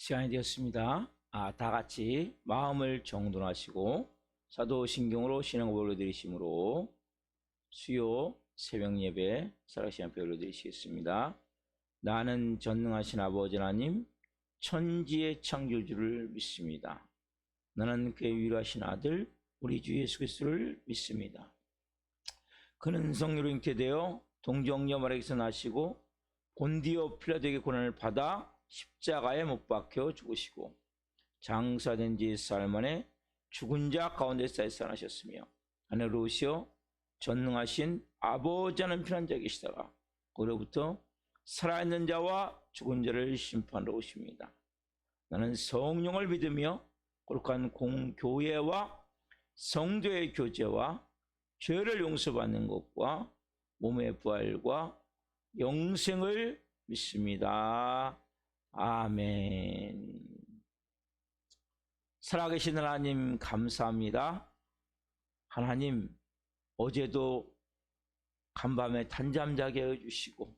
시간이 되었습니다. 다 같이 마음을 정돈하시고 사도신경으로 신앙을 올려드리심으로 수요 새벽 예배 살아계신 앞에 올려드리시겠습니다. 나는 전능하신 아버지 하나님 천지의 창조주를 믿습니다. 나는 그의 위로하신 아들 우리 주 예수 그리스도를 믿습니다. 그는 성령으로 잉태되어 동정녀마리아에게서 나시고 본디오 필라도에게 고난을 받아 십자가에 못 박혀 죽으시고 장사된 지 4일 만에 죽은 자 가운데서 살아나셨으며 하늘로 오시어 전능하신 아버지 하나님 편한 자에 계시다가 그로부터 살아있는 자와 죽은 자를 심판하러 오십니다. 나는 성령을 믿으며 거룩한 공교회와 성도의 교제와 죄를 용서받는 것과 몸의 부활과 영생을 믿습니다. 아멘. 살아계신 하나님 감사합니다. 하나님 어제도 간밤에 단잠 자게 해주시고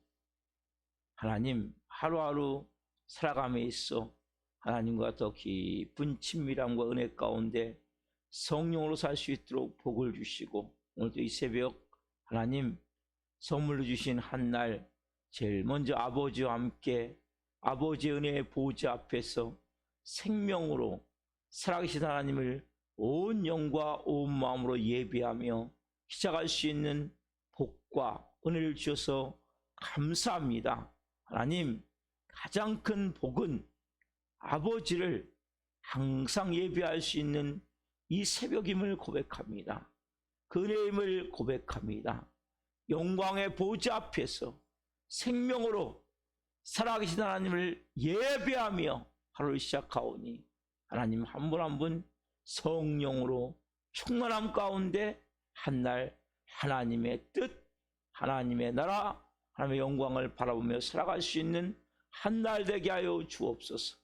하나님 하루하루 살아감에 있어 하나님과 더 깊은 친밀함과 은혜 가운데 성령으로 살 수 있도록 복을 주시고 오늘도 이 새벽 하나님 선물로 주신 한날 제일 먼저 아버지와 함께 아버지의 은혜의 보좌 앞에서 생명으로 살아계신 하나님을 온 영과 온 마음으로 예배하며 시작할 수 있는 복과 은혜를 주셔서 감사합니다. 하나님 가장 큰 복은 아버지를 항상 예배할 수 있는 이 새벽임을 고백합니다. 그 은혜임을 고백합니다. 영광의 보좌 앞에서 생명으로 살아계신 하나님을 예배하며 하루를 시작하오니 하나님 한 분 한 분 성령으로 충만함 가운데 한날 하나님의 뜻, 하나님의 나라, 하나님의 영광을 바라보며 살아갈 수 있는 한날 되게 하여 주옵소서.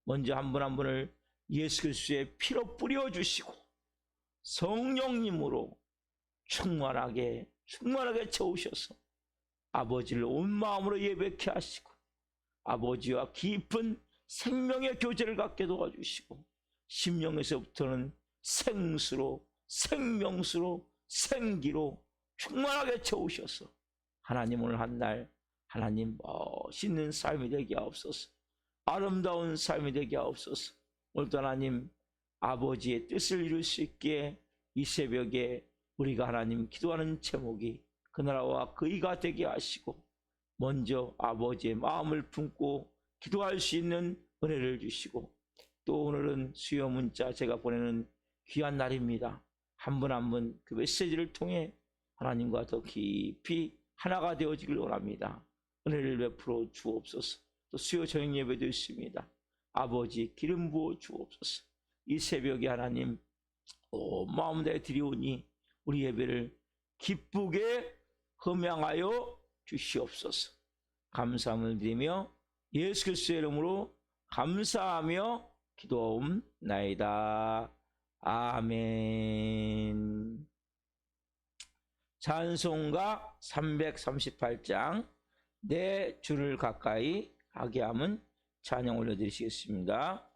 먼저 한 분 한 분을 예수 그리스도의 피로 뿌려주시고 성령님으로 충만하게 채우셔서 아버지를 온 마음으로 예배케 하시고 아버지와 깊은 생명의 교제를 갖게 도와주시고 심령에서부터는 생수로 생명수로 생기로 충만하게 채우셔서 하나님 오늘 한날 하나님 멋있는 삶이 되게 하옵소서. 아름다운 삶이 되게 하옵소서. 오늘도 하나님 아버지의 뜻을 이룰 수 있게 이 새벽에 우리가 하나님 기도하는 제목이 그 나라와 그 의가 되게 하시고 먼저 아버지의 마음을 품고 기도할 수 있는 은혜를 주시고 또 오늘은 수요 문자 제가 보내는 귀한 날입니다. 한 분 한 분 그 메시지를 통해 하나님과 더 깊이 하나가 되어지길 원합니다. 은혜를 베풀어 주옵소서. 또 수요 저녁 예배도 있습니다. 아버지 기름 부어 주옵소서. 이 새벽에 하나님 마음 다해 드리오니 우리 예배를 기쁘게 흠양하여 주시옵소서. 감사함을 드리며 예수 그리스도의 이름으로 감사하며 기도하옵나이다. 아멘. 찬송가 338장 내 주를 가까이 하게 함은 찬양 올려드리시겠습니다.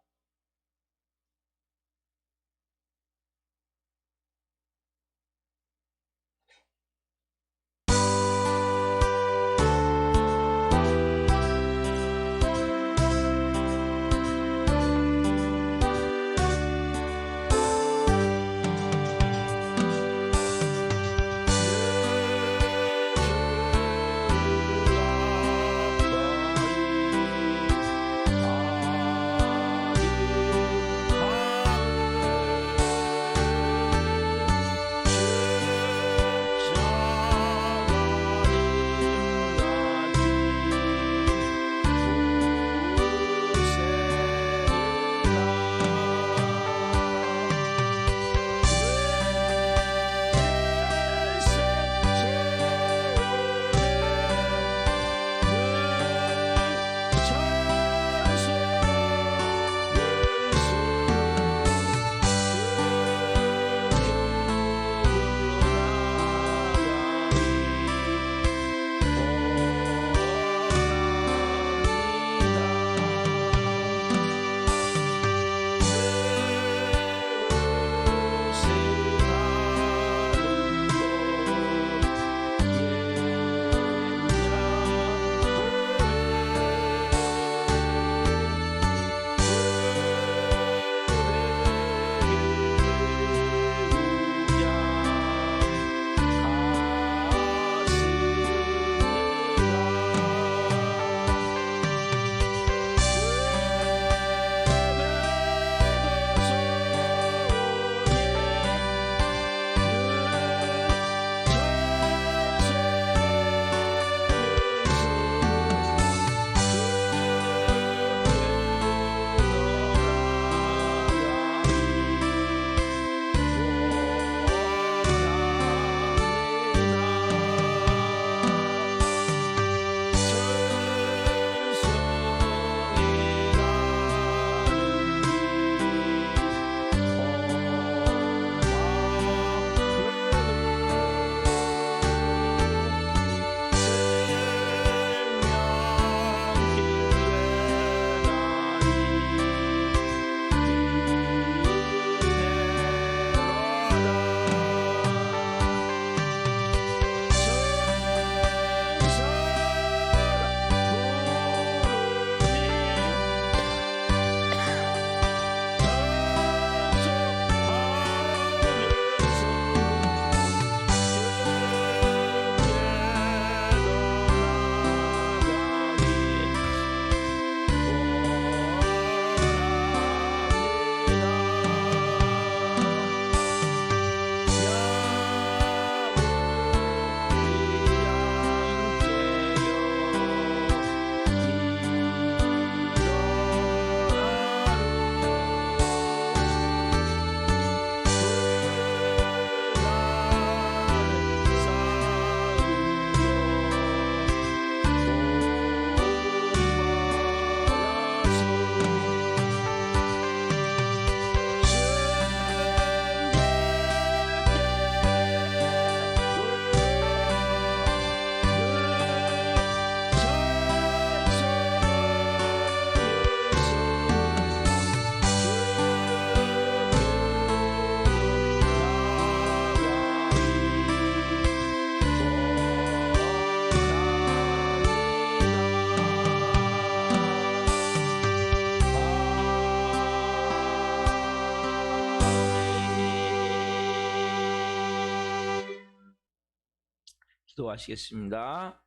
기도하시겠습니다.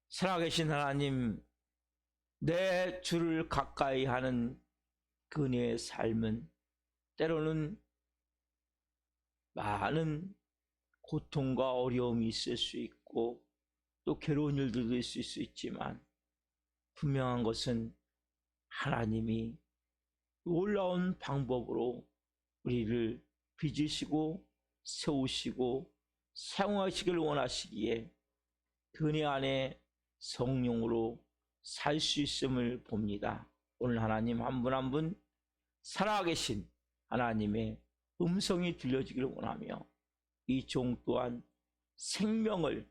살아계신 하나님, 내 주를 가까이 하는 그녀의 삶은 때로는 많은 고통과 어려움이 있을 수 있고 또 괴로운 일들도 있을 수 있지만 분명한 것은 하나님이 놀라운 방법으로 우리를 빚으시고 세우시고 사용하시길 원하시기에 그네 안에 성령으로 살 수 있음을 봅니다. 오늘 하나님 한 분 한 분 살아계신 하나님의 음성이 들려지기를 원하며 이 종 또한 생명을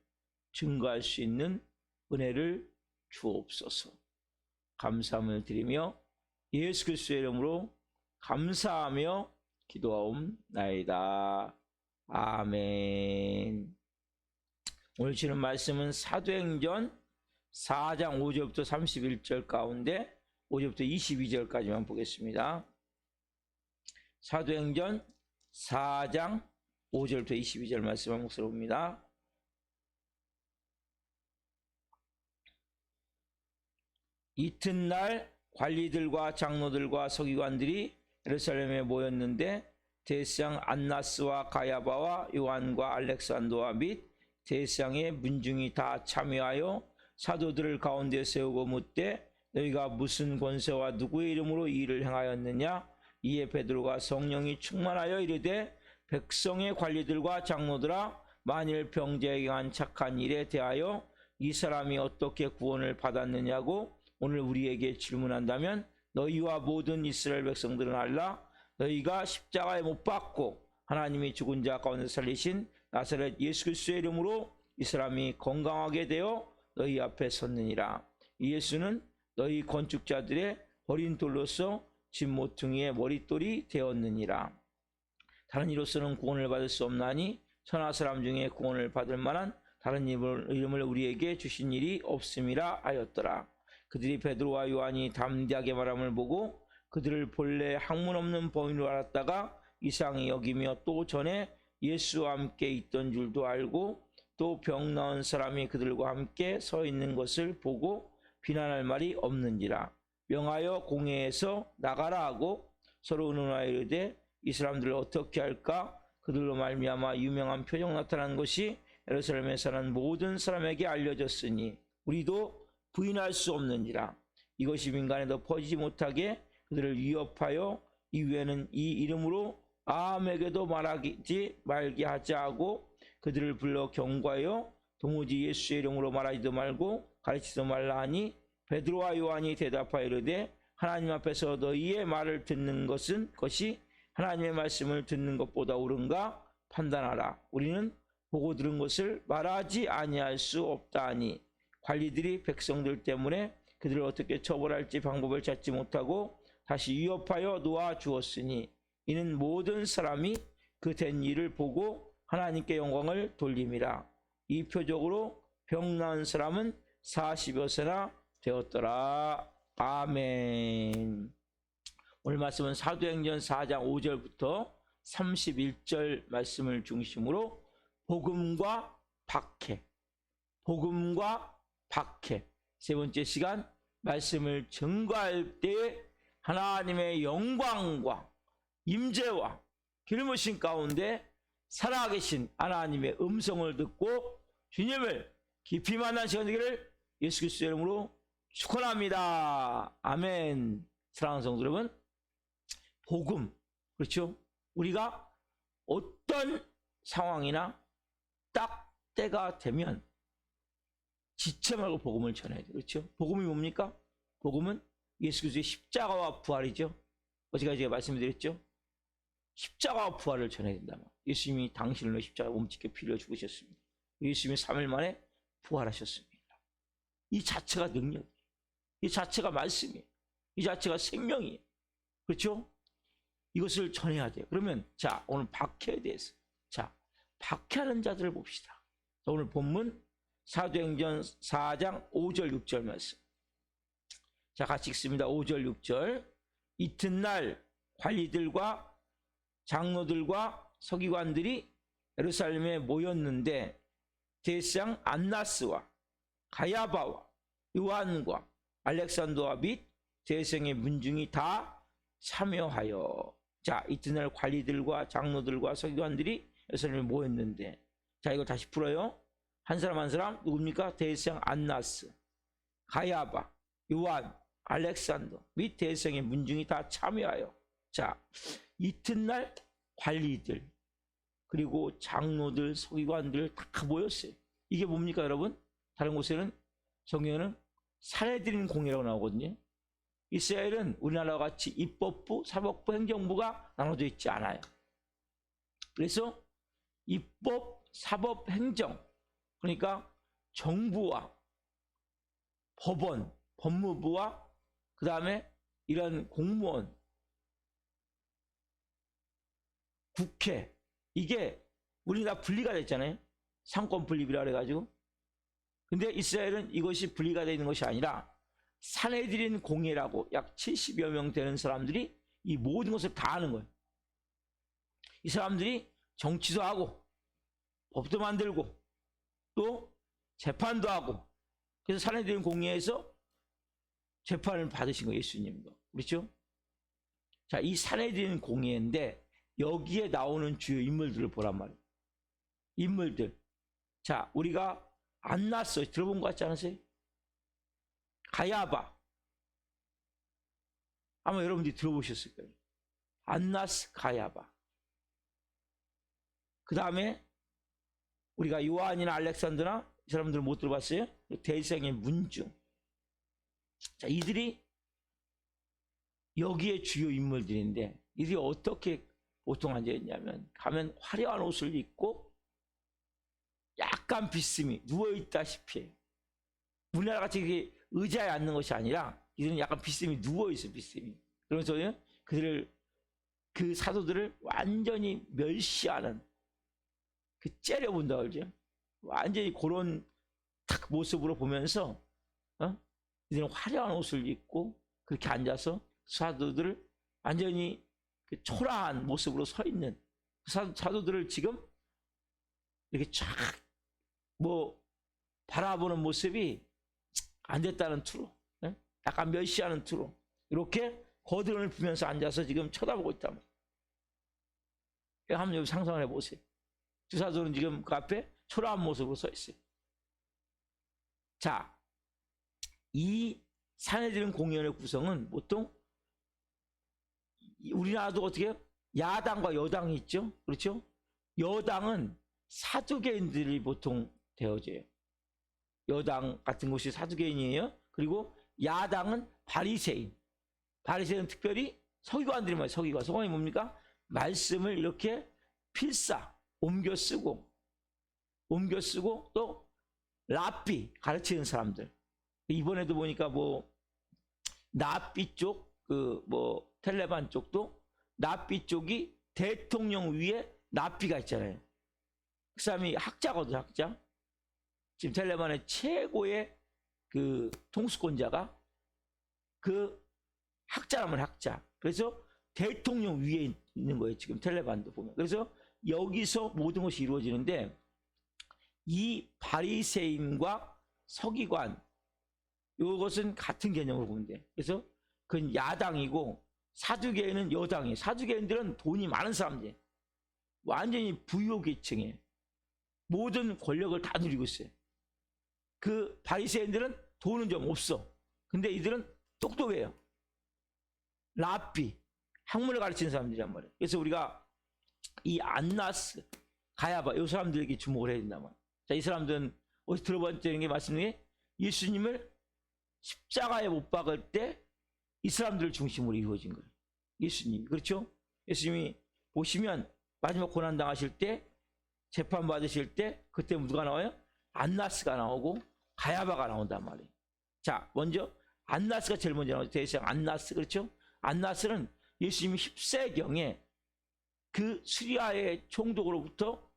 증거할 수 있는 은혜를 주옵소서. 감사함을 드리며 예수 그리스도의 이름으로 감사하며 기도하옵나이다. 아멘. 오늘 주는 말씀은 사도행전 4장 5절부터 31절 가운데 5절부터 22절까지만 보겠습니다. 사도행전 4장 5절부터 22절 말씀 한 목소리 봅니다. 이튿날 관리들과 장로들과 서기관들이 예루살렘에 모였는데 대제사장 안나스와 가야바와 요한과 알렉산더와 및 대제사장의 문중이 다 참여하여 사도들을 가운데 세우고 묻되 너희가 무슨 권세와 누구의 이름으로 이 일을 행하였느냐? 이에 베드로가 성령이 충만하여 이르되 백성의 관리들과 장로들아, 만일 병자에게 한 착한 일에 대하여 이 사람이 어떻게 구원을 받았느냐고 오늘 우리에게 질문한다면 너희와 모든 이스라엘 백성들은 알라. 너희가 십자가에 못 박고 하나님이 죽은 자 가운데 살리신 나사렛 예수 그리스도의 이름으로 이 사람이 건강하게 되어 너희 앞에 섰느니라. 이 예수는 너희 건축자들의 버린 돌로서 집 모퉁이의 머릿돌이 되었느니라. 다른 이로서는 구원을 받을 수 없나니 천하 사람 중에 구원을 받을 만한 다른 이름을 우리에게 주신 일이 없음이라 하였더라. 그들이 베드로와 요한이 담대하게 말함을 보고 그들을 본래 학문 없는 범인으로 알았다가 이상히 여기며 또 전에 예수와 함께 있던 줄도 알고 또 병 나은 사람이 그들과 함께 서 있는 것을 보고 비난할 말이 없는지라. 명하여 공회에서 나가라 하고 서로 의논하여 이르되 이 사람들을 어떻게 할까? 그들로 말미암아 유명한 표적 나타난 것이 예루살렘에 사는 모든 사람에게 알려졌으니 우리도 부인할 수 없는지라. 이것이 민간에 더 퍼지지 못하게 그들을 위협하여 이후에는 이 이름으로 아함에게도 말하지 말게 하자 하고 그들을 불러 경고하여 도무지 예수의 이름으로 말하지도 말고 가르치지도 말라 하니 베드로와 요한이 대답하여 이르되 하나님 앞에서 너희의 말을 듣는 것이 하나님의 말씀을 듣는 것보다 옳은가 판단하라. 우리는 보고 들은 것을 말하지 아니할 수 없다 하니 관리들이 백성들 때문에 그들을 어떻게 처벌할지 방법을 찾지 못하고 다시 위협하여 놓아 주었으니 이는 모든 사람이 그 된 일을 보고 하나님께 영광을 돌림이라. 이 표적으로 병 나은 사람은 40여세나 되었더라. 아멘. 오늘 말씀은 사도행전 4장 5절부터 31절 말씀을 중심으로 복음과 박해, 복음과 박해. 세 번째 시간 말씀을 증거할 때 하나님의 영광과 임재와 기름부으신 가운데 살아계신 하나님의 음성을 듣고 주님을 깊이 만난 시간 되기를 예수 그리스도의 이름으로 축원합니다. 아멘. 사랑하는 성도 여러분, 복음, 그렇죠? 우리가 어떤 상황이나 딱 때가 되면 지체 말고 복음을 전해야 돼요. 그렇죠? 복음이 뭡니까? 복음은 예수 그리스도의 십자가와 부활이죠. 어제까지 제가 말씀드렸죠? 십자가와 부활을 전해야 된다. 예수님이 당신을 위해 십자가에 몸짓게 피를 죽으셨습니다. 예수님이 3일 만에 부활하셨습니다. 이 자체가 능력이에요. 이 자체가 말씀이에요. 이 자체가 생명이에요. 그렇죠? 이것을 전해야 돼요. 그러면 자, 오늘 박해에 대해서, 자, 박해하는 자들을 봅시다. 자, 오늘 본문 사도행전 4장 5절 6절 말씀. 자, 같이 읽습니다. 5절 6절. 이튿날 관리들과 장로들과 서기관들이 예루살렘에 모였는데 대제사장 안나스와 가야바와 요한과 알렉산더와 및 대제사장의 문중이 다 참여하여, 자, 이튿날 관리들과 장로들과 서기관들이 예루살렘에 모였는데, 자, 이거 다시 풀어요. 한 사람 한 사람 누굽니까? 대제사장 안나스, 가야바, 요한, 알렉산더 및 대제사장의 문중이 다 참여하여. 자, 이튿날 관리들 그리고 장로들 서기관들 다 모였어요. 이게 뭡니까 여러분? 다른 곳에는 성경에는 사내들인 공회라고 나오거든요. 이스라엘은 우리나라와 같이 입법부, 사법부, 행정부가 나눠져 있지 않아요. 그래서 입법, 사법, 행정, 그러니까 정부와 법원, 법무부와 그 다음에 이런 공무원, 국회, 이게 우리나라 분리가 됐잖아요. 상권 분립이라 그래가지고. 근데 이스라엘은 이것이 분리가 되어 있는 것이 아니라 사내들인 공회라고 약 70여 명 되는 사람들이 이 모든 것을 다 하는 거예요. 이 사람들이 정치도 하고 법도 만들고 또 재판도 하고, 그래서 사내들인 공회에서 재판을 받으신 거예요. 예수님도. 그렇죠? 자, 이 사내들인 공회인데 여기에 나오는 주요 인물들을 보란 말이에요. 인물들. 자, 우리가 안나스 들어본 것 같지 않으세요? 가야바. 아마 여러분들이 들어보셨을 거예요. 안나스, 가야바. 그 다음에 우리가 요한이나 알렉산더나 이 사람들 못 들어봤어요? 대제사장의 문중. 자, 이들이 여기에 주요 인물들인데 이들이 어떻게 보통 앉아있냐면, 가면 화려한 옷을 입고 약간 비스듬히 누워있다시피, 우리나라 같이 의자에 앉는 것이 아니라 이들은 약간 비스듬히 누워있어요. 비스듬히. 그러면서 그 사도들을 완전히 멸시하는, 그 째려본다 그러죠. 완전히 그런 딱 모습으로 보면서 이들은 화려한 옷을 입고 그렇게 앉아서 사도들을 완전히 그 초라한 모습으로 서 있는 사도들을 지금 이렇게 쫙 바라보는 모습이 안 됐다는 투로, 약간 멸시하는 투로 이렇게 거드름을 피면서 앉아서 지금 쳐다보고 있단 말이에요. 한번 여기 상상을 해보세요. 두 사도는 지금 그 앞에 초라한 모습으로 서 있어요. 자, 이 사내들인 공회의 구성은 보통 우리나라도 어떻게 해요? 야당과 여당이 있죠. 그렇죠? 여당은 사두개인들이 보통 되어져요. 여당 같은 곳이 사두개인이에요. 그리고 야당은 바리새인. 바리새인은 특별히 서기관들이 말이에요. 서기관. 서기관이 뭡니까? 말씀을 이렇게 필사, 옮겨 쓰고 또 랍비, 가르치는 사람들. 이번에도 보니까 랍비 쪽, 텔레반 쪽도 랍비 쪽이 대통령 위에 랍비가 있잖아요. 그 사람이 학자거든요, 학자. 지금 텔레반의 최고의 그 통수권자가 그 학자라면 학자. 그래서 대통령 위에 있는 거예요, 지금 텔레반도 보면. 그래서 여기서 모든 것이 이루어지는데, 이 바리새인과 서기관, 이것은 같은 개념으로 보면 돼. 그래서 그건 야당이고 사두개인은 여당이에요. 사두개인들은 돈이 많은 사람들, 완전히 부유계층이에요. 모든 권력을 다 누리고 있어요. 그 바리새인들은 돈은 좀 없어. 근데 이들은 똑똑해요. 랍비, 학문을 가르치는 사람들이란 말이에요. 그래서 우리가 이 안나스, 가야바, 이 사람들에게 주목을 해야 된단 말이에요. 자, 이 사람들은 어디서 들어봤다는 게 말씀드린 예수님을 십자가에 못 박을 때 이 사람들을 중심으로 이루어진 거예요. 예수님. 그렇죠? 예수님이 보시면 마지막 고난 당하실 때, 재판 받으실 때, 그때 누가 나와요? 안나스가 나오고 가야바가 나온단 말이에요. 자, 먼저 안나스가 제일 먼저 나오죠. 대제사장 안나스. 그렇죠? 안나스는 예수님 10세경에 그 시리아의 총독으로부터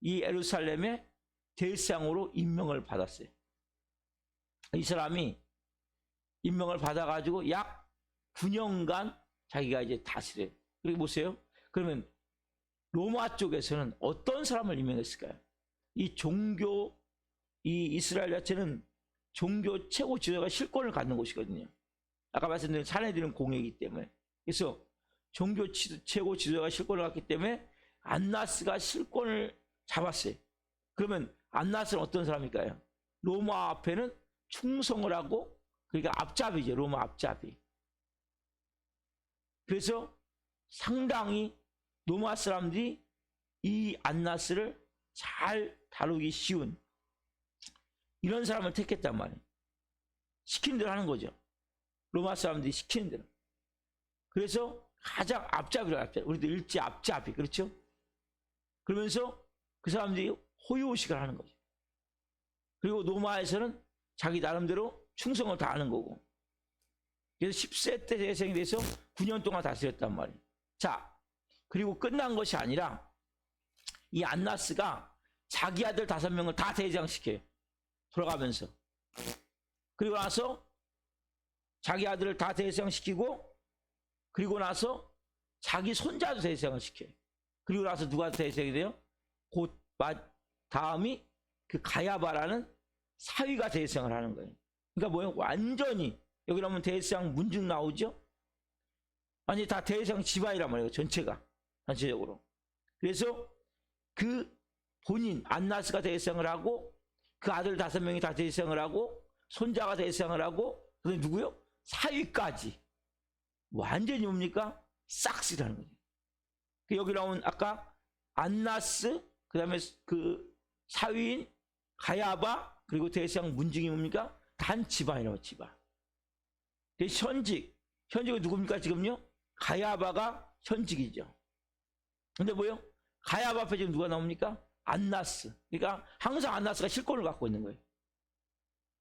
이 예루살렘의 대제사장으로 임명을 받았어요. 이 사람이 임명을 받아가지고 약 9년간 자기가 이제 다스려요. 그리고 보세요. 그러면 로마 쪽에서는 어떤 사람을 임명했을까요? 이 종교, 이 이스라엘 자체는 종교 최고 지도자가 실권을 갖는 곳이거든요. 아까 말씀드린 사내들은 공예이기 때문에. 그래서 종교 최고 지도자가 실권을 갖기 때문에 안나스가 실권을 잡았어요. 그러면 안나스는 어떤 사람일까요? 로마 앞에는 충성을 하고, 그러니까 앞잡이죠. 로마 앞잡이. 그래서 상당히 로마 사람들이 이 안나스를 잘 다루기 쉬운 이런 사람을 택했단 말이에요. 시키는 대로 하는 거죠. 로마 사람들이 시키는 대로. 그래서 가장 앞잡이를 앞잡이. 우리도 일제 앞잡이. 그렇죠? 그러면서 그 사람들이 호의호식을 하는 거죠. 그리고 로마에서는 자기 나름대로 충성을 다하는 거고. 그래서 10세 때 대생이 돼서 9년 동안 다스렸단 말이에요. 자, 그리고 끝난 것이 아니라 이 안나스가 자기 아들 5명을 다 대장시켜요. 돌아가면서. 그리고 나서 자기 아들을 다 대장시키고, 그리고 나서 자기 손자도 대장을 시켜요. 그리고 나서 누가 대장이 돼요? 곧 다음이 그 가야바라는 사위가 대장을 하는 거예요. 그러니까 뭐예요? 완전히 여기 나오면 대장 문중 나오죠? 아니 다 대장 집안이란 말이에요. 전체가 전체적으로. 그래서 그 본인 안나스가 대장을 하고, 그 아들 5명이 다 대장을 하고, 손자가 대장을 하고, 그다음에 누구요? 사위까지 완전히 뭡니까? 싹쓸이라는 거죠. 여기 나온 아까 안나스, 그다음에 그 사위인 가야바, 그리고 대장 문중이 뭡니까? 단 집안이라고. 집안. 현직은 누굽니까 지금요? 가야바가 현직이죠. 근데 뭐요? 가야바 앞에 지금 누가 나옵니까? 안나스. 그러니까 항상 안나스가 실권을 갖고 있는 거예요.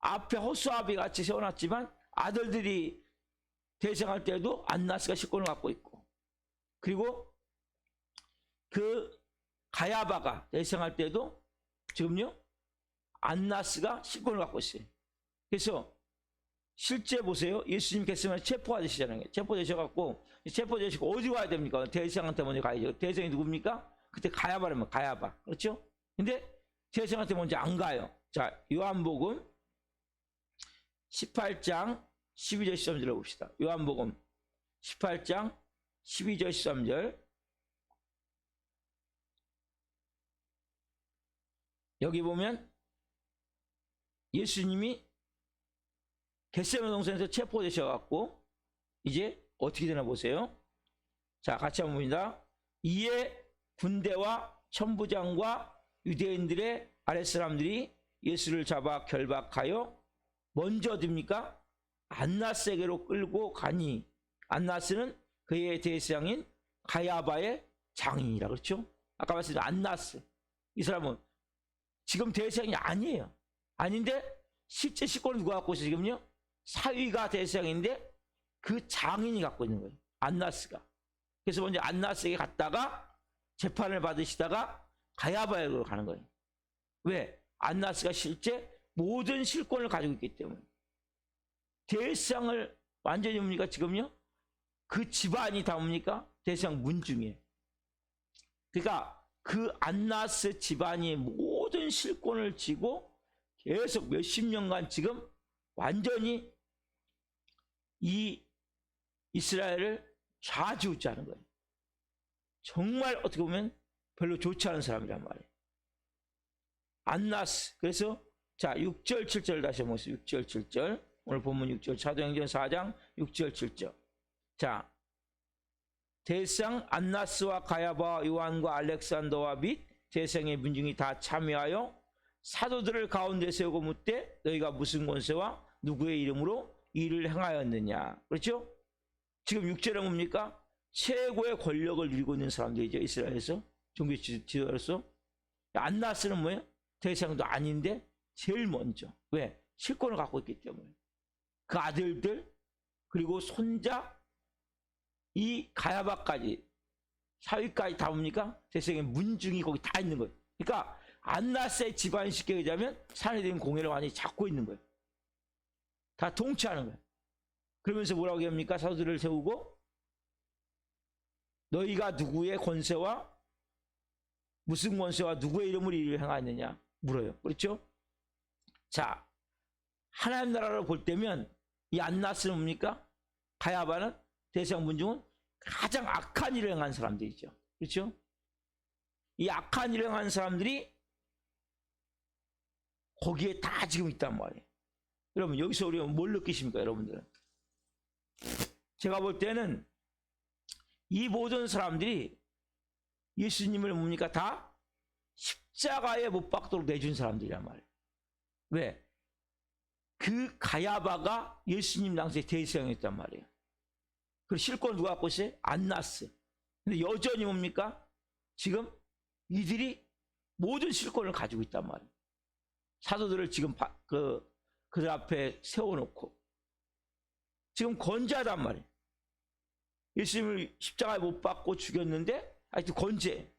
앞에 호수아비 같이 세워놨지만 아들들이 대장할 때도 안나스가 실권을 갖고 있고, 그리고 그 가야바가 대장할 때도 지금요 안나스가 실권을 갖고 있어요. 그래서 실제 보세요. 예수님 겟세마네 체포하시잖아요. 체포되셔갖고 체포되시고 어디 가야 됩니까? 대장한테 먼저 가야죠. 대장이 누굽니까? 그때 가야바라면 가야바. 그렇죠? 근데 대장한테 먼저 안 가요. 자, 요한복음 18장 12절 13절을 봅시다. 요한복음 18장 12절 13절. 여기 보면 예수님이 겟세마네 동산에서 체포되셔갖고 이제 어떻게 되나 보세요. 자, 같이 한번 봅니다. 이에 군대와 천부장과 유대인들의 아랫사람들이 예수를 잡아 결박하여 먼저 어딥니까? 안나스에게로 끌고 가니, 안나스는 그의 대장인 가야바의 장인이라. 그렇죠? 아까 말씀드린 안나스, 이 사람은 지금 대장이 아니에요. 아닌데 실제 실권을 누가 갖고 있어요? 지금요 사위가 대장인데 그 장인이 갖고 있는 거예요. 안나스가. 그래서 먼저 안나스에게 갔다가 재판을 받으시다가 가야바에로 가는 거예요. 왜? 안나스가 실제 모든 실권을 가지고 있기 때문에. 대상을 완전히 뭡니까 지금요? 그 집안이 다 뭡니까? 대상 문중이에요. 그러니까 그 안나스 집안이 모든 실권을 쥐고 계속 몇십 년간 지금 완전히 이 이스라엘을 좌지우지하는 거예요. 정말 어떻게 보면 별로 좋지 않은 사람이란 말이에요. 안나스. 그래서 자 6절 7절 다시 한번 보세요. 6절 7절. 오늘 본문 6절 사도행전 4장 6절 7절. 자, 대상 안나스와 가야바 요한과 알렉산더와 및 대상의 문중이 다 참여하여 사도들을 가운데 세우고 묻되 너희가 무슨 권세와 누구의 이름으로 일을 행하였느냐. 그렇죠? 지금 6절은 뭡니까? 최고의 권력을 누리고 있는 사람들이죠. 이스라엘에서 종교 지도자로서. 안나스는 뭐예요? 대상도 아닌데 제일 먼저. 왜? 실권을 갖고 있기 때문에. 그 아들들 그리고 손자 이 가야바까지 사위까지 다 뭡니까? 대상의 문중이 거기 다 있는 거예요. 그러니까 안나스의 집안이 쉽게 얘기하면 사내들은 공예를 많이 잡고 있는 거예요. 다 통치하는 거예요. 그러면서 뭐라고 합니까? 사도들을 세우고 너희가 누구의 권세와 무슨 권세와 누구의 이름으로 일을 행하느냐. 물어요. 그렇죠? 자, 하나님 나라로 볼 때면 이 안나스는 뭡니까? 가야바는 대성분 중은 가장 악한 일을 행한 사람들이죠. 그렇죠? 이 악한 일을 행한 사람들이 거기에 다 지금 있단 말이에요. 여러분 여기서 우리가 뭘 느끼십니까? 여러분들은 제가 볼 때는 이 모든 사람들이 예수님을 뭡니까? 다 십자가에 못 박도록 내준 사람들이란 말이에요. 왜? 그 가야바가 예수님 당시에 대성이었단 말이에요. 그 실권 누가 갖고 있어요? 안나스. 근데 여전히 뭡니까? 지금 이들이 모든 실권을 가지고 있단 말이에요. 사도들을 지금 그들 앞에 세워놓고 지금 건재하단 말이에요. 예수님을 십자가에 못 박고 죽였는데 하여튼 건재.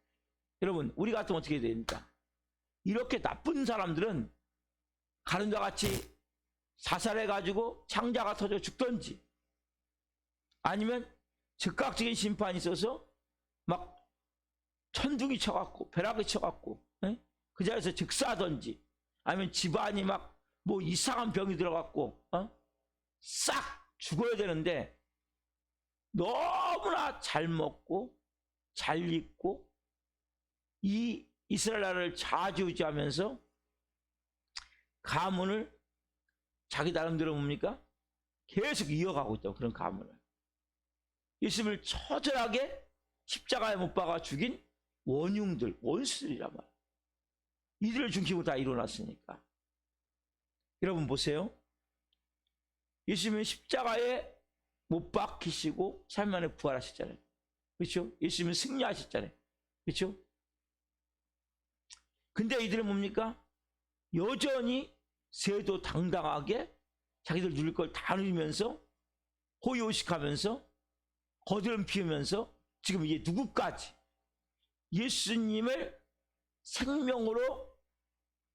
여러분 우리 같으면 어떻게 됩니까? 이렇게 나쁜 사람들은 가는 자 같이 사살해가지고 창자가 터져 죽던지 아니면 즉각적인 심판이 있어서 막 천둥이 쳐갖고 벼락이 쳐갖고 그 자리에서 즉사하던지 아니면 집안이 막 뭐 이상한 병이 들어갖고 싹 죽어야 되는데 너무나 잘 먹고 잘 입고 이 이스라엘 나라를 좌지우지하면서 가문을 자기 나름대로 뭡니까? 계속 이어가고 있다고. 그런 가문을 예수님을 처절하게 십자가에 못 박아 죽인 원흉들, 원수들이란 말이에요. 이들을 중심으로 다 일어났으니까. 여러분 보세요. 예수님은 십자가에 못 박히시고 3일 만에 부활하셨잖아요. 그렇죠? 예수님은 승리하셨잖아요. 그렇죠? 근데 이들은 뭡니까? 여전히 세도 당당하게 자기들 누릴 걸 다 누리면서 호의호식하면서 거드름 피우면서 지금 이게 누구까지 예수님을 생명으로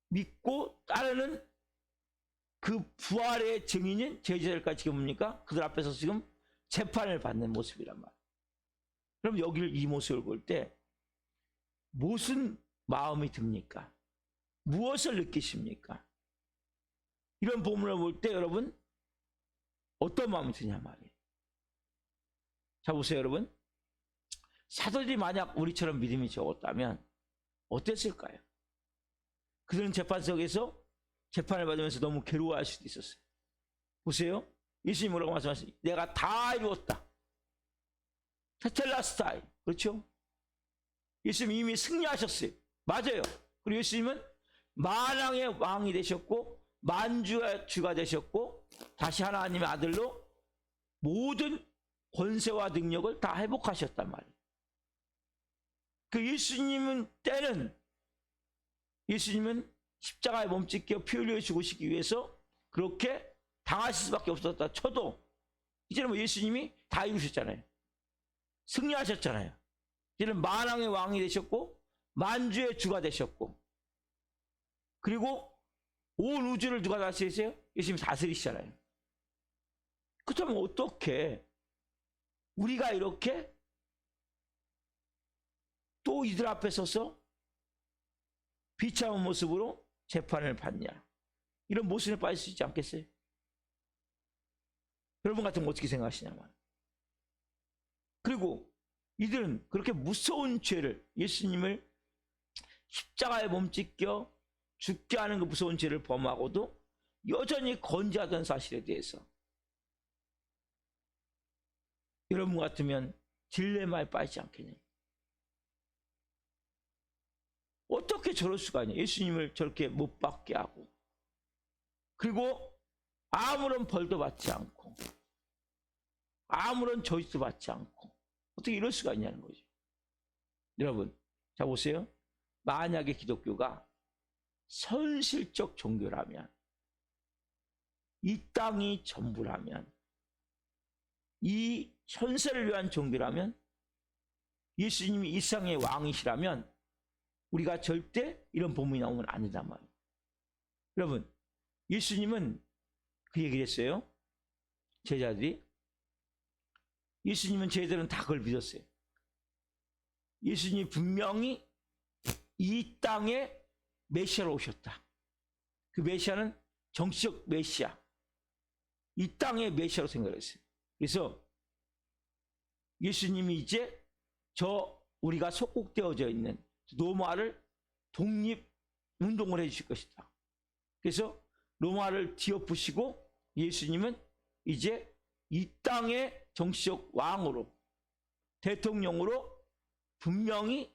믿고 따르는 그 부활의 증인인 제자들까지 지금 뭡니까? 그들 앞에서 지금 재판을 받는 모습이란 말이에요. 그럼 여기를 이 모습을 볼 때 무슨 마음이 듭니까? 무엇을 느끼십니까? 이런 본문을 볼 때 여러분 어떤 마음이 드냐 말이에요. 자 보세요 여러분. 사도들이 만약 우리처럼 믿음이 적었다면 어땠을까요? 그들은 재판석에서 재판을 받으면서 너무 괴로워할 수도 있었어요. 보세요. 예수님 뭐라고 말씀하셨어요? 내가 다 이루었다. 테텔라스타이. 그렇죠? 예수님 이미 승리하셨어요. 맞아요. 그리고 예수님은 만왕의 왕이 되셨고 만주의 주가 되셨고 다시 하나님의 아들로 모든 권세와 능력을 다 회복하셨단 말이에요. 그 예수님은 때는 예수님은 십자가에 몸짓겨 피 흘려 죽으시기 위해서 그렇게 당하실 수밖에 없었다 쳐도 이제는 뭐 예수님이 다 이루셨잖아요. 승리하셨잖아요. 이제는 만왕의 왕이 되셨고 만주의 주가 되셨고 그리고 온 우주를 누가 다스리세요? 예수님이 다스리시잖아요. 그렇다면 어떻게 우리가 이렇게 또 이들 앞에 서서 비참한 모습으로 재판을 받냐? 이런 모습에 빠질 수 있지 않겠어요? 여러분 같으면 어떻게 생각하시냐면. 그리고 이들은 그렇게 무서운 죄를 예수님을 십자가에 몸짓겨 죽게 하는 그 무서운 죄를 범하고도 여전히 건재하던 사실에 대해서 여러분 같으면 딜레마에 빠지지 않겠냐? 어떻게 저럴 수가 있냐? 예수님을 저렇게 못 박게 하고 그리고 아무런 벌도 받지 않고 아무런 저주도 받지 않고 어떻게 이럴 수가 있냐는 거죠. 여러분 자 보세요. 만약에 기독교가 선실적 종교라면 이 땅이 전부라면 이 현세를 위한 종교라면 예수님이 이 세상의 왕이시라면 우리가 절대 이런 본문이 나오면 안 된단 말이에요. 여러분 예수님은 그 얘기를 했어요. 제자들이 예수님은 제자들은 다 그걸 믿었어요. 예수님이 분명히 이 땅에 메시아로 오셨다. 그 메시아는 정치적 메시아, 이 땅의 메시아로 생각했어요. 그래서 예수님이 이제 우리가 속국되어져 있는 로마를 독립운동을 해주실 것이다. 그래서 로마를 뒤엎으시고 예수님은 이제 이 땅의 정치적 왕으로, 대통령으로 분명히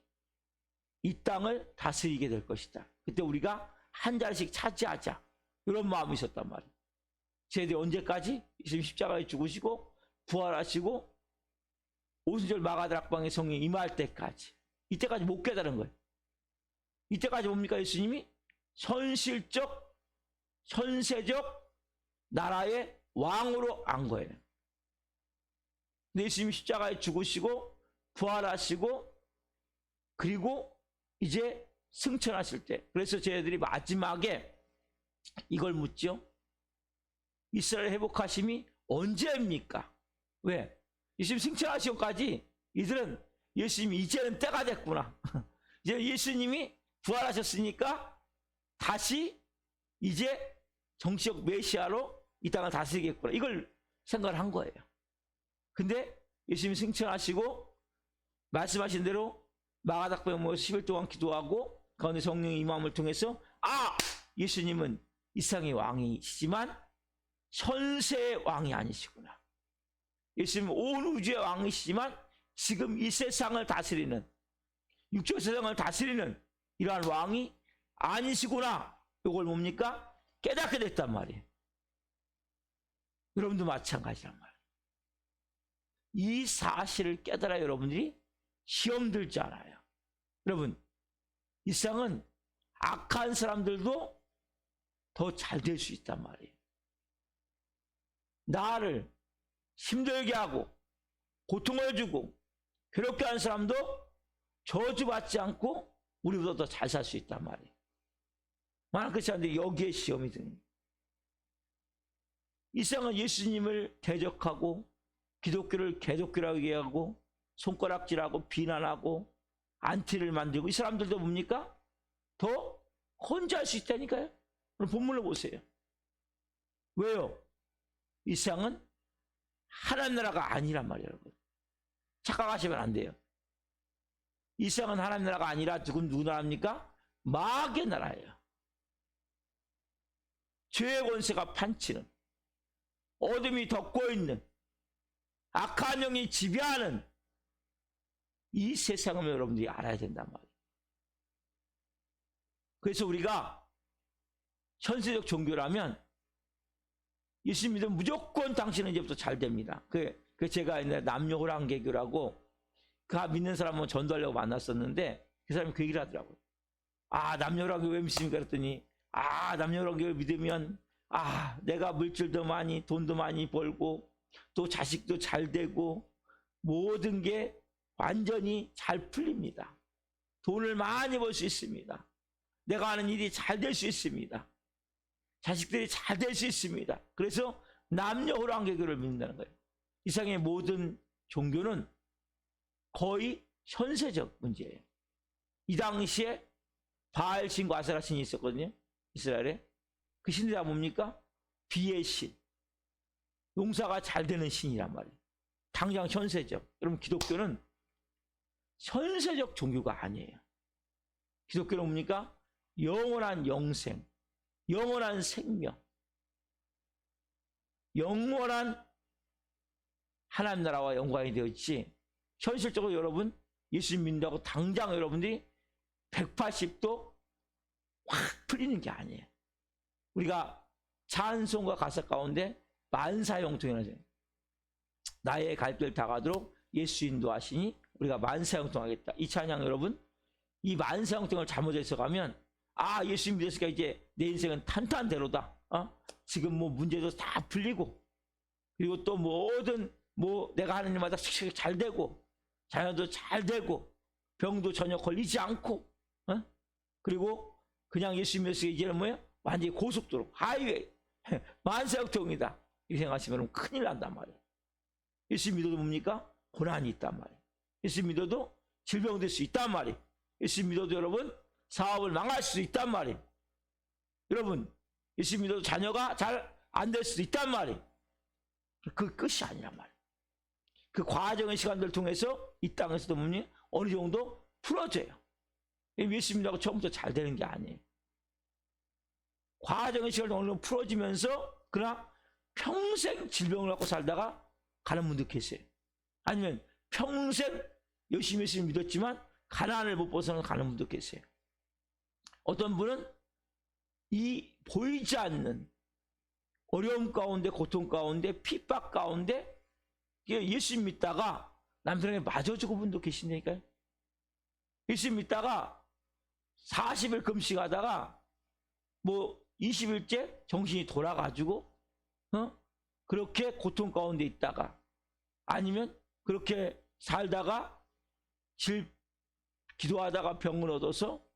이 땅을 다스리게 될 것이다. 그때 우리가 한 자리씩 차지하자, 이런 마음이 있었단 말이에요. 저희들이 언제까지? 예수님 십자가에 죽으시고 부활하시고 오순절 마가다락방의 성령이 임할 때까지, 이때까지 못 깨달은 거예요. 이때까지 뭡니까? 예수님이 현실적, 현세적 나라의 왕으로 안 거예요. 근데 예수님이 십자가에 죽으시고 부활하시고 그리고 이제 승천하실 때, 그래서 저희들이 마지막에 이걸 묻죠. 이스라엘 회복하심이 언제입니까? 왜? 예수님 승천하시고까지 이들은 예수님이 이제는 때가 됐구나. 이제 예수님이 부활하셨으니까 다시 이제 정치적 메시아로 이 땅을 다스리겠구나, 이걸 생각을 한 거예요. 근데 예수님이 승천하시고 말씀하신 대로 마가다락방에 모여서 10일 동안 기도하고 가운데 성령의 임함을 통해서 예수님은 이 세상의 왕이시지만 현세의 왕이 아니시구나. 예수님은 온 우주의 왕이시지만 지금 이 세상을 다스리는, 육적 세상을 다스리는 이러한 왕이 아니시구나. 이걸 뭡니까? 깨닫게 됐단 말이에요. 여러분도 마찬가지란 말이에요. 이 사실을 깨달아 여러분들이 시험 들지 않아요. 여러분, 이 세상은 악한 사람들도 더 잘 될 수 있단 말이에요. 나를 힘들게 하고 고통을 주고 괴롭게 하는 사람도 저주받지 않고 우리보다 더 잘 살 수 있단 말이에요. 만약 그렇지 않은데 여기에 시험이 듭니다. 이 세상은 예수님을 대적하고 기독교를 개독교라고 얘기하고 손가락질하고 비난하고 안티를 만들고, 이 사람들도 뭡니까? 더 혼자할 수 있다니까요. 그럼 본문을 보세요. 왜요? 이 세상은 하나님 나라가 아니란 말이에요, 여러분. 착각하시면 안 돼요. 이 세상은 하나님 나라가 아니라 누구 나라입니까? 마귀의 나라예요. 죄의 권세가 판치는, 어둠이 덮고 있는, 악한 영이 지배하는 이 세상을 여러분들이 알아야 된단 말이에요. 그래서 우리가 현세적 종교라면 예수 믿으면 무조건 당신은 이제부터 잘 됩니다. 그 제가 옛날에 남녀호랑개교라고 그 믿는 사람은 전도하려고 만났었는데 그 사람이 그 얘기를 하더라고요. 남녀호랑개 왜 믿습니까? 그랬더니 남녀호랑개를 믿으면 내가 물질도 많이 돈도 많이 벌고 또 자식도 잘 되고 모든 게 완전히 잘 풀립니다. 돈을 많이 벌 수 있습니다. 내가 하는 일이 잘 될 수 있습니다. 자식들이 잘 될 수 있습니다. 그래서 남녀호랑개교를 믿는다는 거예요. 이 세상의 모든 종교는 거의 현세적 문제예요. 이 당시에 바알신과 아세라 신이 있었거든요. 이스라엘에. 그 신들이 다 뭡니까? 비의 신, 농사가 잘 되는 신이란 말이에요. 당장 현세적. 여러분, 기독교는 현세적 종교가 아니에요. 기독교는 뭡니까? 영원한 영생, 영원한 생명, 영원한 하나님 나라와 연관이 되어 있지, 현실적으로 여러분 예수님 믿는다고 당장 여러분들이 180도 확 풀리는 게 아니에요. 우리가 찬송과 가사 가운데 만사형통이라죠. 나의 갈 길 다가도록 예수 인도하시니 우리가 만사형통하겠다. 이 찬양 여러분, 이 만사형통을 잘못해서 가면 예수 믿었으니까 이제 내 인생은 탄탄대로다. 지금 문제도 다 풀리고, 그리고 또 모든 내가 하는 일마다 씩씩 잘 되고, 자녀도 잘 되고, 병도 전혀 걸리지 않고, 그리고 그냥 예수 믿었으니까 이제는 뭐예요? 완전히 고속도로, 하이웨이, 만사형통이다. 이렇게 생각하시면 큰일 난단 말이에요. 예수 믿어도 뭡니까? 고난이 있단 말이에요. 예수 믿어도 질병될 수 있단 말이에요. 예수 믿어도 여러분 사업을 망할 수도 있단 말이에요. 여러분, 예수 믿어도 자녀가 잘 안 될 수도 있단 말이에요. 그 끝이 아니란 말이에요. 그 과정의 시간들을 통해서 이 땅에서도 어느 정도 풀어져요. 예수 믿다고 처음부터 잘 되는 게 아니에요. 과정의 시간을 어느 정도 풀어지면서 그러나 평생 질병을 갖고 살다가 가는 분도 계세요. 아니면 평생 열심히 예수를 믿었지만 가난을 못 벗어나 가는 분도 계세요. 어떤 분은 이 보이지 않는 어려움 가운데, 고통 가운데, 핍박 가운데 예수 믿다가 남편에게 맞아 죽은 분도 계신다니까요. 예수 믿다가 40일 금식하다가 뭐 20일째 정신이 돌아가지고 그렇게 고통 가운데 있다가, 아니면 그렇게 살다가 기도하다가 병을 얻어서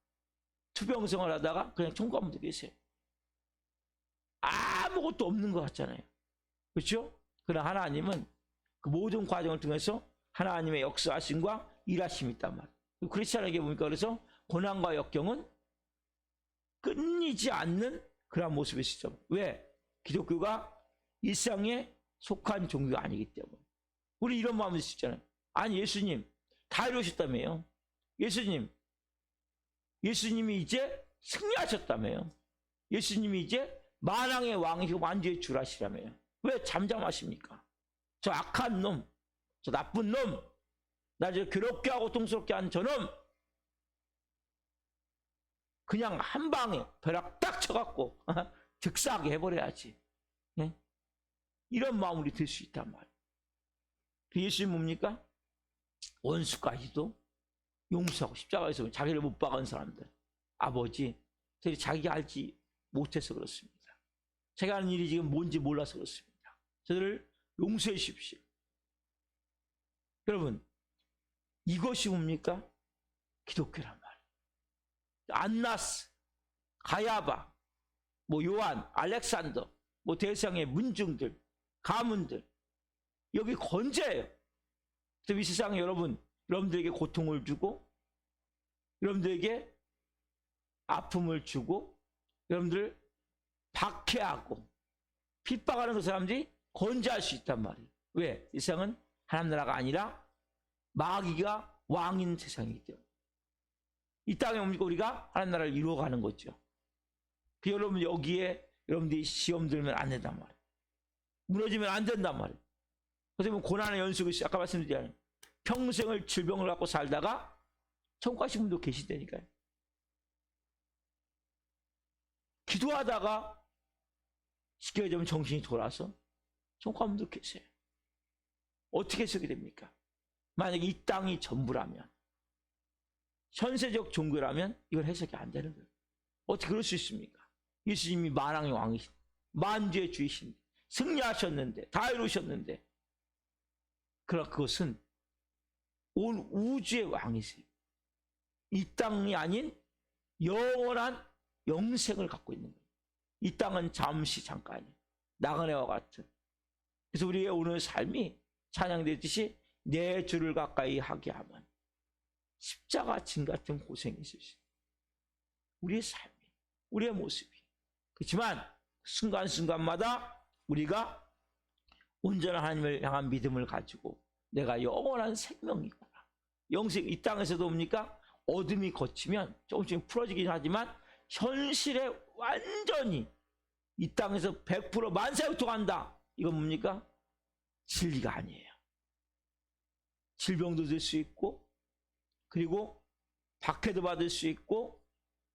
투병생활 하다가 그냥 총괄 분도 계세요. 아무것도 없는 것 같잖아요. 그렇죠? 그러나 하나님은 그 모든 과정을 통해서 하나님의 역사하심과 일하심이 있단 말이에요. 크리스찬에게 보니까 그래서 고난과 역경은 끊이지 않는 그런 모습이 있죠. 왜? 기독교가 일상에 속한 종교가 아니기 때문에. 우리 이런 마음이 있잖아요. 아니, 예수님 다 이루셨다며요. 예수님이 이제 승리하셨다며요. 예수님이 이제 만왕의 왕이시고 만주의 주라시라며요. 왜 잠잠하십니까? 저 악한 놈, 저 나쁜 놈, 나를 괴롭게 하고 고통스럽게 한 저놈, 그냥 한 방에 벼락 딱 쳐갖고 득사하게 해버려야지. 네? 이런 마음으로 들 수 있단 말이에요. 그 예수님 뭡니까? 원수까지도 용서하고, 십자가에서 자기를 못 박은 사람들, 아버지, 저희 자기가 알지 못해서 그렇습니다. 제가 하는 일이 지금 뭔지 몰라서 그렇습니다. 저들을 용서해 주십시오. 여러분, 이것이 뭡니까? 기독교란 말이에요. 안나스, 가야바, 뭐 요한, 알렉산더, 뭐 대상의 문중들, 가문들, 여기 건재예요. 그래서 이 세상에 여러분들에게 고통을 주고, 여러분들에게 아픔을 주고, 여러분들을 박해하고 핍박하는 그 사람들이 건재할 수 있단 말이에요. 왜? 이 세상은 하나님 나라가 아니라 마귀가 왕인 세상이기 때문에. 이 땅에 뭡니까? 우리가 하나님 나라를 이루어가는 거죠. 그 여러분, 여기에 여러분들이 시험 들면 안 된단 말이에요. 무너지면 안 된단 말이에요. 그래서 고난의 연속이 있어요. 아까 말씀드렸잖아요. 평생을 질병을 갖고 살다가 천국 가신 분도 계시다니까요. 기도하다가 쉽게 얘기하면 정신이 돌아서 천국 가는 분도 계세요. 어떻게 해석이 됩니까? 만약에 이 땅이 전부라면, 현세적 종교라면 이걸 해석이 안 되는 거예요. 어떻게 그럴 수 있습니까? 예수님이 만왕의 왕이신, 만주의 주이신, 승리하셨는데, 다 이루셨는데, 그러나 그것은 온 우주의 왕이세요. 이 땅이 아닌 영원한 영생을 갖고 있는 거예요. 이 땅은 잠시 잠깐이에요. 나그네와 같은. 그래서 우리의 오늘 삶이 찬양되듯이 내 주를 가까이 하게 하면 십자가 진 같은 고생이 있을 수 있어요. 우리의 삶이, 우리의 모습이. 그렇지만 순간순간마다 우리가 온전한 하나님을 향한 믿음을 가지고 내가 영원한 생명이구나. 영생, 이 땅에서도 뭡니까? 어둠이 걷히면 조금씩 풀어지긴 하지만 현실에 완전히 이 땅에서 100% 만사형통한다. 이건 뭡니까? 진리가 아니에요. 질병도 될 수 있고, 그리고 박해도 받을 수 있고,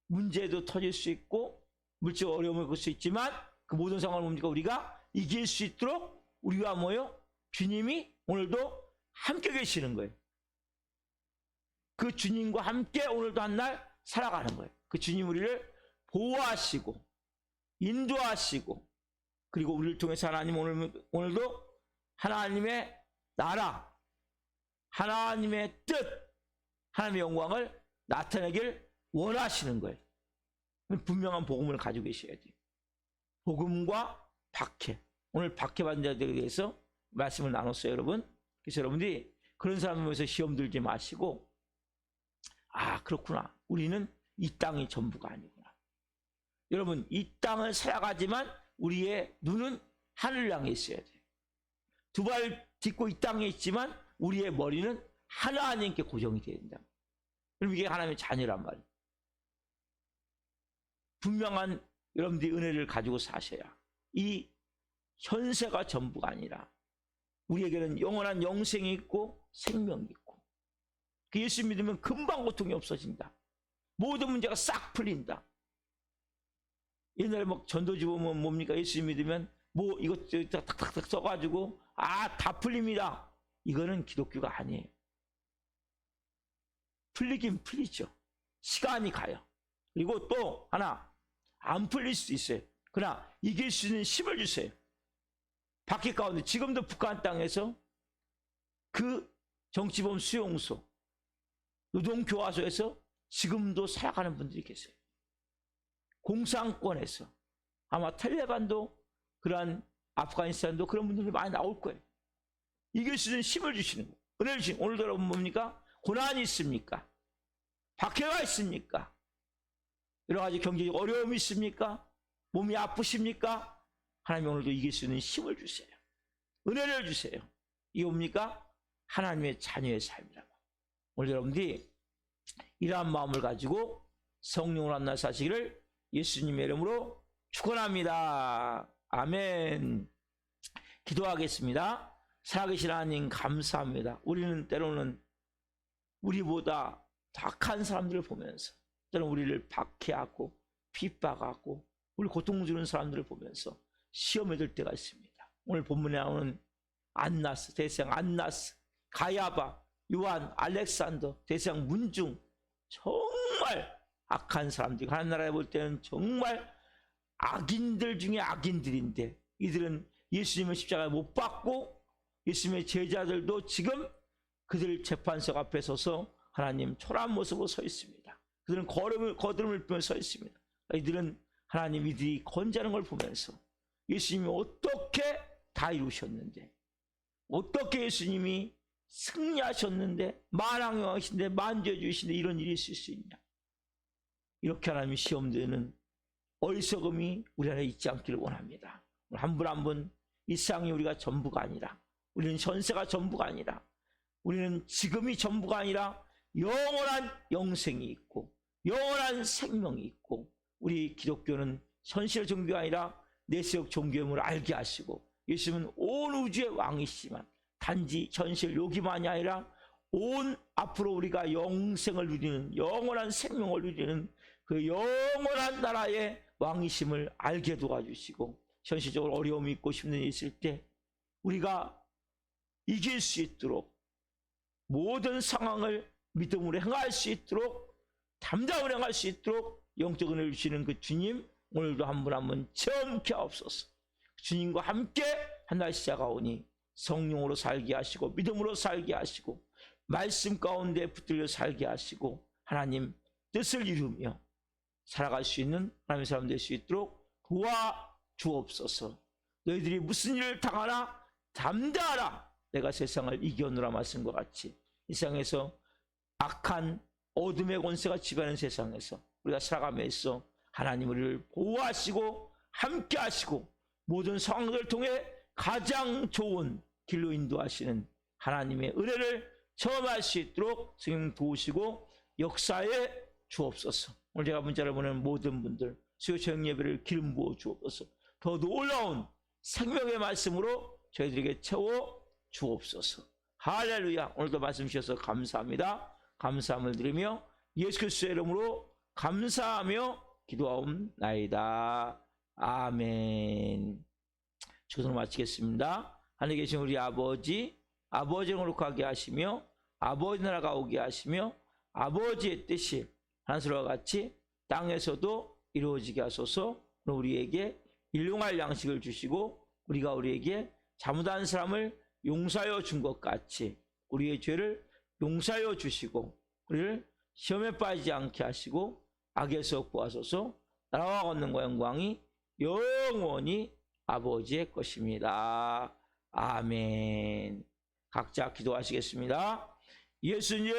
문제도 터질 수 있고, 물질 어려움을 겪을 수 있지만 그 모든 상황을 뭡니까? 우리가 이길 수 있도록 우리가 뭐요? 주님이 오늘도 함께 계시는 거예요. 그 주님과 함께 오늘도 한 날 살아가는 거예요. 그 주님 우리를 보호하시고 인도하시고, 그리고 우리를 통해서 하나님 오늘도 하나님의 나라, 하나님의 뜻, 하나님의 영광을 나타내길 원하시는 거예요. 분명한 복음을 가지고 계셔야 돼요. 복음과 박해. 오늘 박해받은 자들에 대해서 말씀을 나눴어요, 여러분. 그래서 여러분들이 그런 사람을 위해서 시험 들지 마시고, 아, 그렇구나. 우리는 이 땅이 전부가 아니구나. 여러분, 이 땅을 살아가지만 우리의 눈은 하늘을 향해 있어야 돼요. 두 발 딛고 이 땅에 있지만 우리의 머리는 하나님께 고정이 되어야 된다. 그럼 이게 하나님의 자녀란 말이에요. 분명한 여러분들이 은혜를 가지고 사셔야 이 현세가 전부가 아니라 우리에게는 영원한 영생이 있고 생명이 있고, 그 예수 믿으면 금방 고통이 없어진다. 모든 문제가 싹 풀린다. 옛날에 막 전도지 보면 뭡니까? 예수 믿으면 뭐 이것 탁탁탁 써가지고 다 풀립니다. 이거는 기독교가 아니에요. 풀리긴 풀리죠. 시간이 가요. 그리고 또 하나, 안 풀릴 수도 있어요. 그러나 이길 수 있는 힘을 주세요. 바퀴 가운데 지금도 북한 땅에서 그 정치범 수용소, 노동교화소에서 지금도 살아가는 분들이 계세요. 공산권에서 아마 탈레반도 그러한 아프가니스탄도 그런 분들이 많이 나올 거예요. 이길 수 있는 힘을 주시는 거예요. 은혜를 주시는. 오늘도 여러분 뭡니까? 고난이 있습니까? 박해가 있습니까? 여러 가지 경제적 어려움이 있습니까? 몸이 아프십니까? 하나님 오늘도 이길 수 있는 힘을 주세요. 은혜를 주세요. 이게 뭡니까? 하나님의 자녀의 삶이라고. 오늘 여러분들이 이러한 마음을 가지고 성령을 만나 사시기를 예수님의 이름으로 축원합니다. 아멘. 기도하겠습니다. 살아계신 하나님 감사합니다. 우리는 때로는 우리보다 악한 사람들을 보면서, 때로는 우리를 박해하고 핍박하고 우리 고통 주는 사람들을 보면서 시험에 들 때가 있습니다. 오늘 본문에 나오는 안나스, 대세상 안나스, 가야바, 요한, 알렉산더, 대세상 문중, 정말 악한 사람들이, 하나님 나라에 볼 때는 정말 악인들 중에 악인들인데, 이들은 예수님을 십자가에 못 박고 예수님의 제자들도 지금 그들 재판석 앞에 서서 하나님 초라한 모습으로 서 있습니다. 그들은 거드름을 펴며 서 있습니다. 이들은 하나님, 이들이 건재하는 걸 보면서 예수님이 어떻게 다 이루셨는데, 어떻게 예수님이 승리하셨는데, 만왕의 왕이신데, 만져주신데 이런 일이 있을 수 있냐. 이렇게 하나님이 시험되는 어리석음이 우리 안에 있지 않기를 원합니다. 한 분 한 분 이 세상이 우리가 전부가 아니라, 우리는 현세가 전부가 아니라, 우리는 지금이 전부가 아니라 영원한 영생이 있고 영원한 생명이 있고, 우리 기독교는 현실 종교가 아니라 내세적 종교임을 알게 하시고, 예수님은 온 우주의 왕이시지만 단지 현실 여기만이 아니라 온 앞으로 우리가 영생을 누리는, 영원한 생명을 누리는 그 영원한 나라의 왕이심을 알게 도와주시고, 현실적으로 어려움이 있고 힘든 일이 있을 때 우리가 이길 수 있도록, 모든 상황을 믿음으로 행할 수 있도록, 담담으로 행할 수 있도록 영적 은혜를 주시는 그 주님, 오늘도 한 분 한 분 체험케 하옵소서. 주님과 함께 한 날 시작하오니 성령으로 살게 하시고 믿음으로 살게 하시고 말씀 가운데 붙들려 살게 하시고 하나님 뜻을 이루며 살아갈 수 있는 하나님의 사람 될 수 있도록 도와주옵소서. 너희들이 무슨 일을 당하나 담대하라. 내가 세상을 이겨노라 말씀과 같이 이 세상에서 악한 어둠의 권세가 지배하는 세상에서 우리가 살아가면서 하나님 우리를 보호하시고 함께 하시고 모든 상황들을 통해 가장 좋은 길로 인도하시는 하나님의 은혜를 체험할 수 있도록 성령 도우시고 역사에 주옵소서. 오늘 제가 문자를 보내는 모든 분들 수요 저녁 예배를 기름 부어 주옵소서. 더 놀라운 생명의 말씀으로 저희들에게 채워 주옵소서. 할렐루야. 오늘도 말씀 주셔서 감사합니다. 감사함을 드리며 예수 그리스도의 이름으로 감사하며 기도하옵나이다. 아멘. 주소로 마치겠습니다. 하늘에 계신 우리 아버지, 아버지를 거룩하게 하시며 아버지 나라가 오게 하시며 아버지의 뜻이 하늘과 같이 땅에서도 이루어지게 하소서. 우리에게 일용할 양식을 주시고 우리가 우리에게 잘못한 사람을 용서하여 준 것 같이 우리의 죄를 용서하여 주시고 우리를 시험에 빠지지 않게 하시고 악에서 구하소서. 나라와 권능과 영광이 영원히 아버지의 것입니다. 아멘. 각자 기도하시겠습니다. 예수님